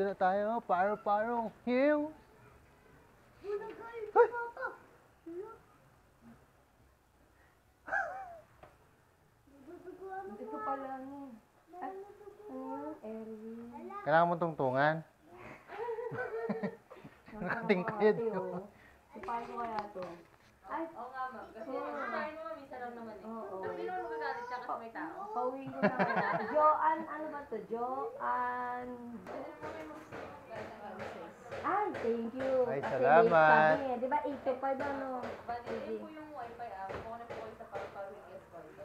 na tayo. Paro-paro. Hiw. Hindi ko pala ano. Erwin. Kailangan mo tungtungan. Nakatingkid. Paano kaya to? Ay, Oo nga, ma'am. Kasi kumain mo, minsan lang naman eh. oo. Tapos hindi naman magagalit siya kasi may tao. Pauwiin ko na kaya. Joanne, ano ba to? Joanne. Ay, thank you. Ay, Kasi salamat. late kami eh. Di ba 8 to 5 ano? Bali, yun po yung wifi ah. Kuha na po kayo sa para-request wifi.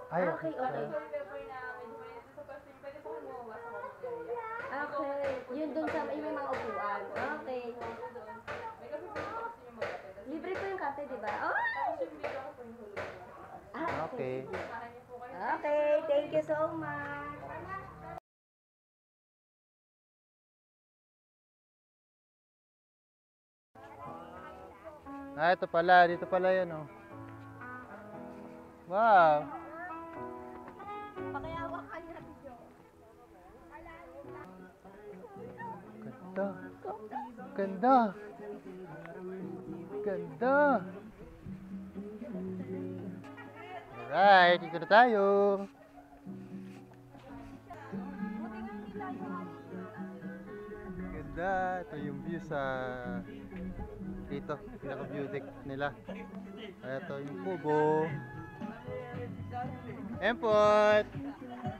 Ay, Okay, Ano okay. po yung paper na medyo mainit sa question, pwede po kayo bumaba sa common area. Okay. Yun dun sa may mga upuan. Okay. May kasi po yung kasi yung mag-attend. Libre po yung kape, di ba? Oh! Tapos yung video ko po yung hulog niya. Ah, Okay. Samahan niyo po kayo. Okay, thank you so much. Ah, ito pala. Dito pala yan, oh. Wow. Pakiyawa ka niya, Tijo. Ganda. Ganda. Ganda. Alright, ikot na tayo. Ganda. Ito yung view sa dito. Pinaka-view deck nila. Ito yung kubo. Empot!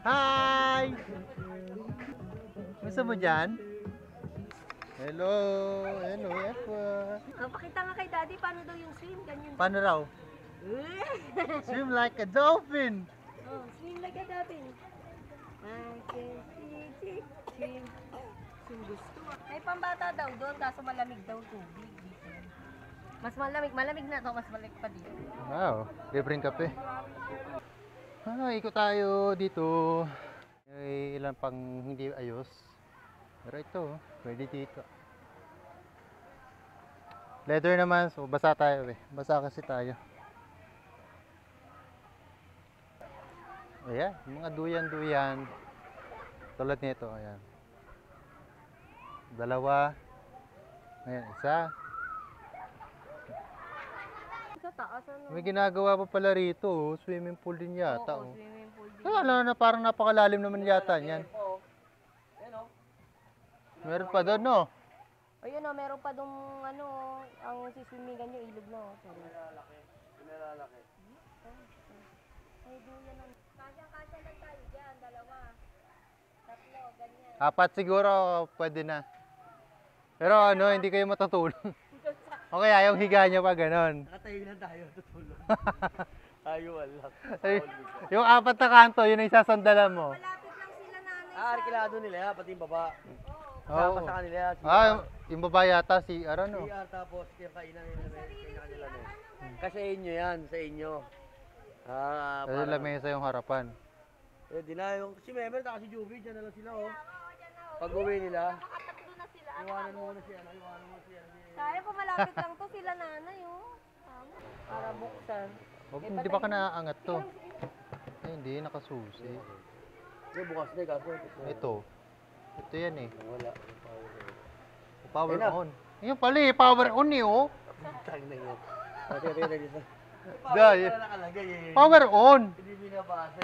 Hi! Gusto mo dyan? Hello! Hello, Empot! Pakita nga kay Daddy paano daw yung swim. Ganyan. Paano raw? Swim like a dolphin! Oh, swim like a dolphin. I can see swim. Swim gusto. May pambata daw doon, kaso malamig daw tubig dito. Mas malamig na to, mas malamig pa dito. Wow, libreng kape. Ikot tayo dito. May ilan pang hindi ayos. Pero ito, pwede dito. Leather naman, so basa tayo eh. Basa kasi tayo. Ayan, mga duyan-duyan. Tulad nito, ayan. Dalawa. Ayan, isa. Sa taas ano? May ginagawa pa pala rito, oh. Swimming pool din yata. Oo, Oh. swimming pool din. Alam na parang napakalalim naman yata niyan. Meron pa doon, no? Ayun o, meron pa dong ano, ang siswimingan nyo, ilog na o. Sorry. Pinalalaki. Ay, duyan na. Kasyang-kasya lang tayo dyan, dalawa. Tatlo, ganyan. Apat siguro, pwede na. Pero ano, hindi kayo matutulog. O kaya yung higa nyo pa ganon. Nakatayo na tayo, tutulog. Tayo wala. Ay, yung apat na kanto, yun ang isasandalan mo. Malapit lang sila nanay. Arkilado nila yan, pati yung baba. Oo. Kasama sa kanila yan. Yung baba yata, si Arano. CR tapos yung kainan nila sa kanila. Kasi inyo yan, sa inyo. Kasi lamesa yung harapan. Eh, di na yung, si Memer, taka si Juvie, dyan na lang sila, oh. Pag uwi nila, Nakatatlo na sila. iwanan muna siya, iwanan muna siya. Sayang kung malapit lang to sila nanay oh. Tama. Para buksan. Hindi ba ka naaangat to? Ay, hindi, nakasusi. Hindi, bukas na, kaso. Ito. Ito yan eh. Wala. Power Ayun na. on. Ayun pala eh, power on eh oh. Tag na yun. Pati rin na dito. Dahil. Wala nakalagay eh. Power on! Hindi binabasa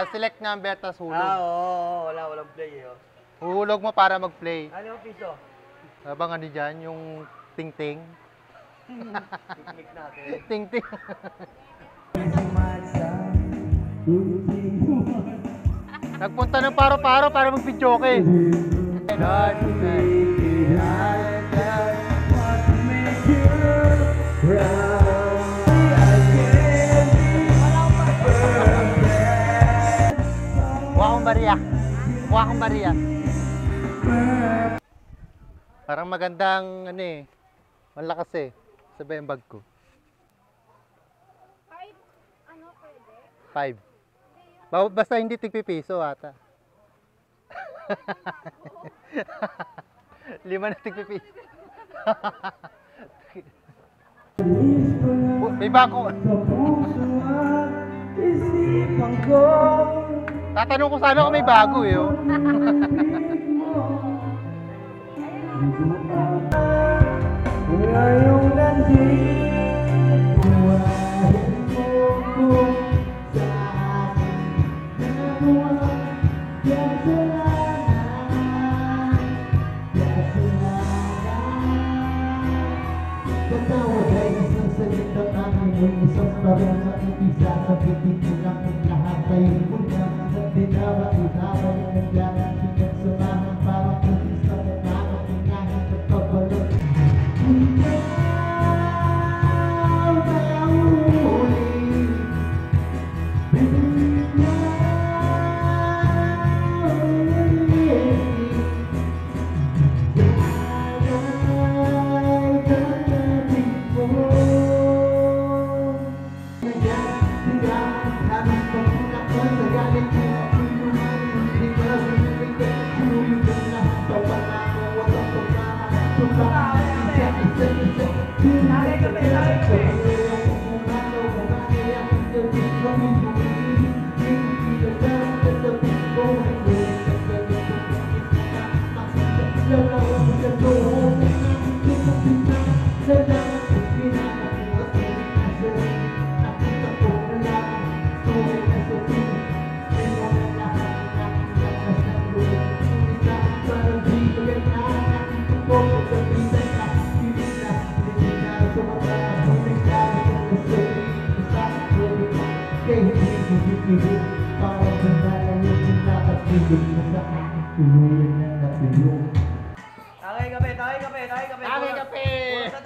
Select number, tas hulog. oo, walang play eh. Oh. Huhulog mo para mag-play. Ano yung piso? Habang ano dyan, yung ting-ting. Click natin. Ting-ting. Nagpunta ng paro-paro para mag-videoke. Wakong Maria. Wakong Maria. Parang magandang ano eh. Malakas eh. Sabay ang bag ko. 5. Basta hindi tigpipiso ata. 5 na tigpipiso. May bako. Tatanong ko sana kung may bago eh. Oh.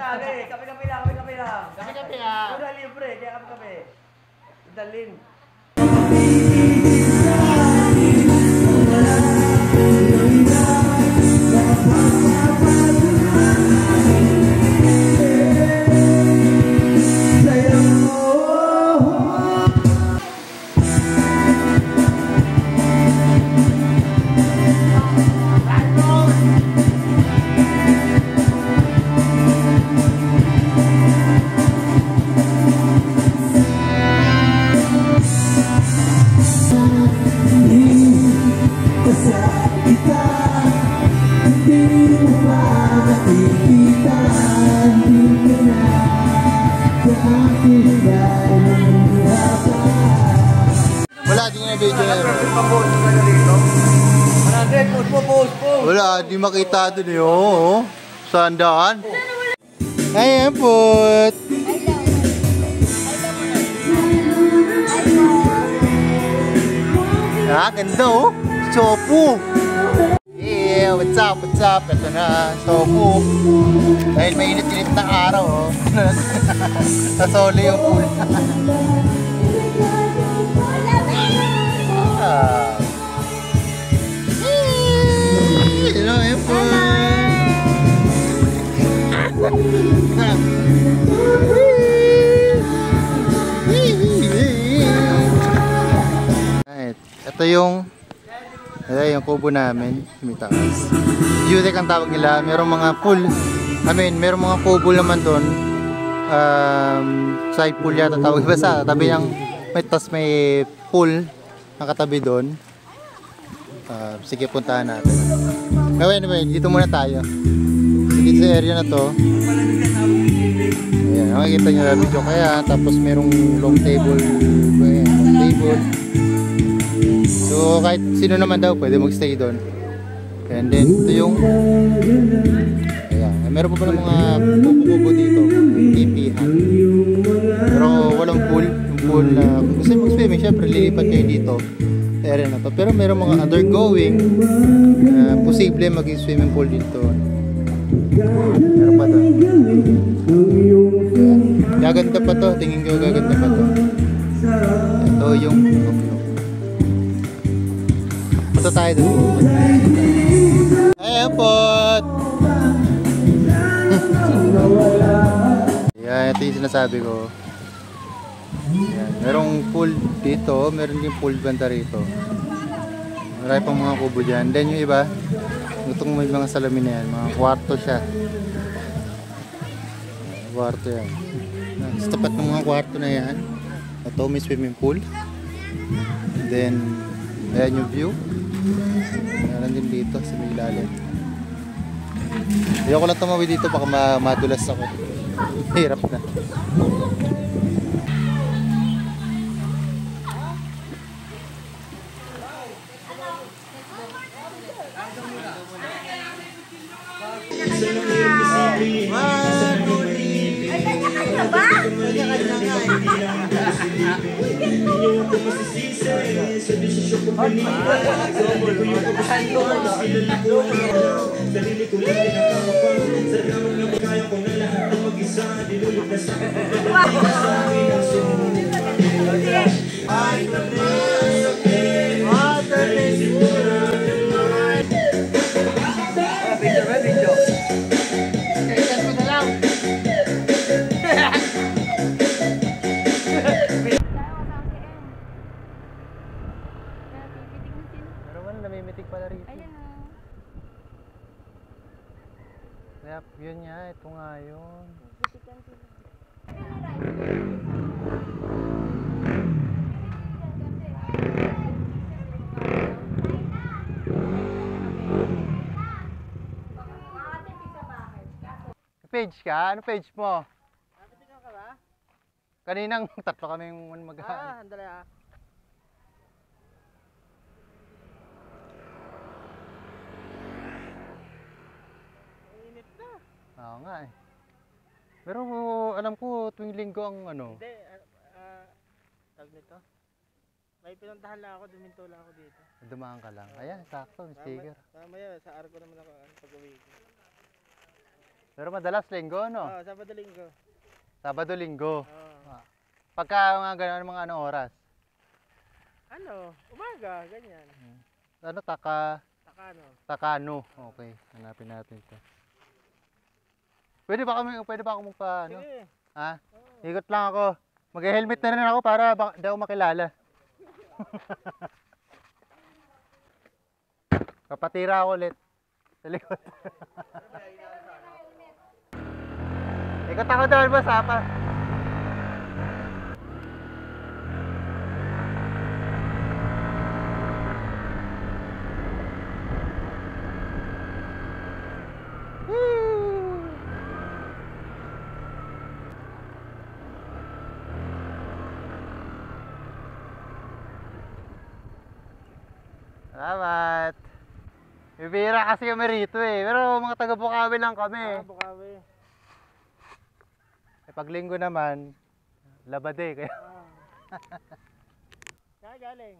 Kape. Kape lang. Kape ah. Udah libre, kaya kape. Dalin. Wala, di nga video na yun. Wala, di makita doon yun. Oh. Saan daan? Ayan po. Ah, ganda oh. Sopo. Yeah, what's up? Ito na, sopo. Dahil mainit-init na araw oh. Nasoli yung pool. Ah. Hello, Apple. Right. Ito yung kubo namin, may taas. Jutek ang tawag nila. Merong mga pool. Merong mga kubo naman doon. Side pool yata tawag. Basta tabi ng may pool nakatabi doon. Sige, puntahan natin. Anyway, dito muna tayo. Dito sa area na to. Ayan, makikita nyo na video kaya. Tapos merong long table. Ayan, long table. So kahit sino naman daw pwede magstay doon. And then ito yung ayan, meron pa pala mga kubo dito. Tipihan. Pero walang pool. Yung pool na kung gusto nyo mag-swimming, syempre lilipat kayo dito area na to. Pero meron mga undergoing posible maging swimming pool dito. Meron pa doon. Gaganda pa to. Tingin ko gaganda pa to. Ito yung punta tayo doon. Airport! Yan, ito yung sinasabi ko. Yan. Merong pool dito, meron din pool banda rito. Marami pang mga kubo dyan. Then yung iba, itong may mga salamin na yan, mga kwarto siya. Kwarto yan. Sa tapat ng mga kwarto na yan, ito may swimming pool. Then Ayan yung view. Ayan din dito sa may ilalim. Ayoko lang tumawid dito, baka madulas ako. Hirap na. Ay, kanya-kanya ba? Pero wala, namimitig pala rito. Ayan o. Yep, yun nga, ito nga yun. Butikan sila. Page ka? Ano page mo? Napitingan ka ba? Kaninang tatlo kaming mag Andali ah. Init na. Oo nga eh. Pero alam ko tuwing linggo ang ano. Hindi, tawag nito. May pinuntahan lang ako, duminto lang ako dito. Dumaan ka lang. Ayan, sakto, may sticker. Mamaya, sa araw ko naman ako pag-uwi ko. Pero madalas linggo, no? Oo, Sabado Linggo. Sabado, linggo. Oo. Pagka mga gano'n, mga anong oras? Ano? Umaga, ganyan. Ano, Takano. Takano. Okay, hanapin natin ito. Pwede ba ako magpa, ano? Sige. Ha? Ikot lang ako. Mag-helmet na rin ako para di ako makilala. Papatira ako ulit. Sa likod. Ikot ako doon, boss, apa. Salamat. Bibira kasi kami rito eh. Pero mga taga Bukawi lang kami. Bukawi. Eh, pag linggo naman, labade. Kaya Saan galing?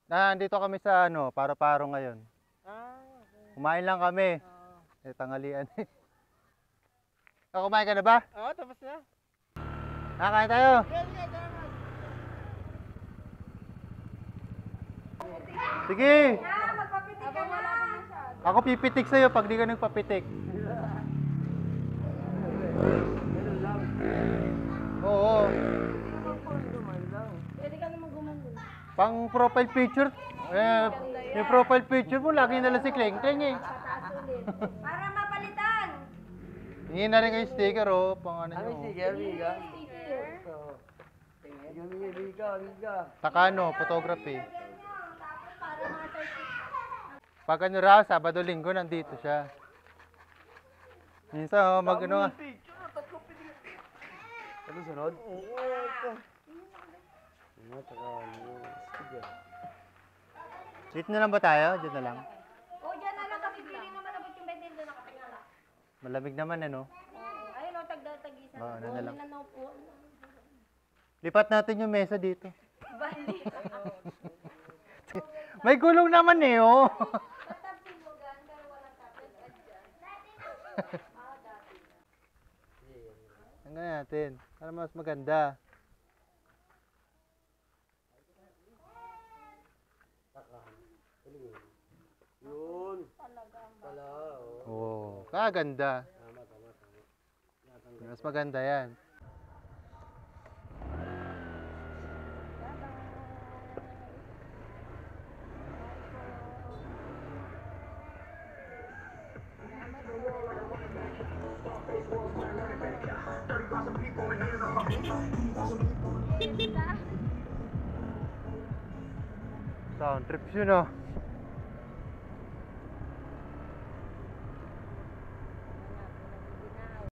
nandito kami sa ano, Paro-Paro ngayon. Okay. Kumain lang kami. Oo. Eh, tanghalian. Kumain ka na ba? Oo, tapos na. Kain tayo. Sige. Magpapitik ka na. Ako pipitik sa'yo pag di ka nagpapitik. Oo. Pwede ka naman gumanda. Pang profile picture. Yung profile picture mo, lagi na lang si Kleng Kleng eh. Para mapalitan. Hingin na rin kayo sticker oh. Pang ano nyo. Sticker. Takano, photography. Para ma-certificate. Pag ano raw, Sabado, Linggo, nandito siya. Minsan, mag ano nga. Ano sunod? Dito na lang ba tayo? Dito na lang. O, dyan na lang kami. Pili naman abot yung bendin doon nakatingala. Malamig naman ano. Ayun o, tagda-tag-isa. Oo, ano na lang. po. Lipat natin yung mesa dito. Bali. May gulong naman eh oh. Tatapsin mo gan, pero walang tapos. Hanggang natin. Para mas maganda. Yun. Oo, kaganda. Mas maganda yan. Sound trips yun ah.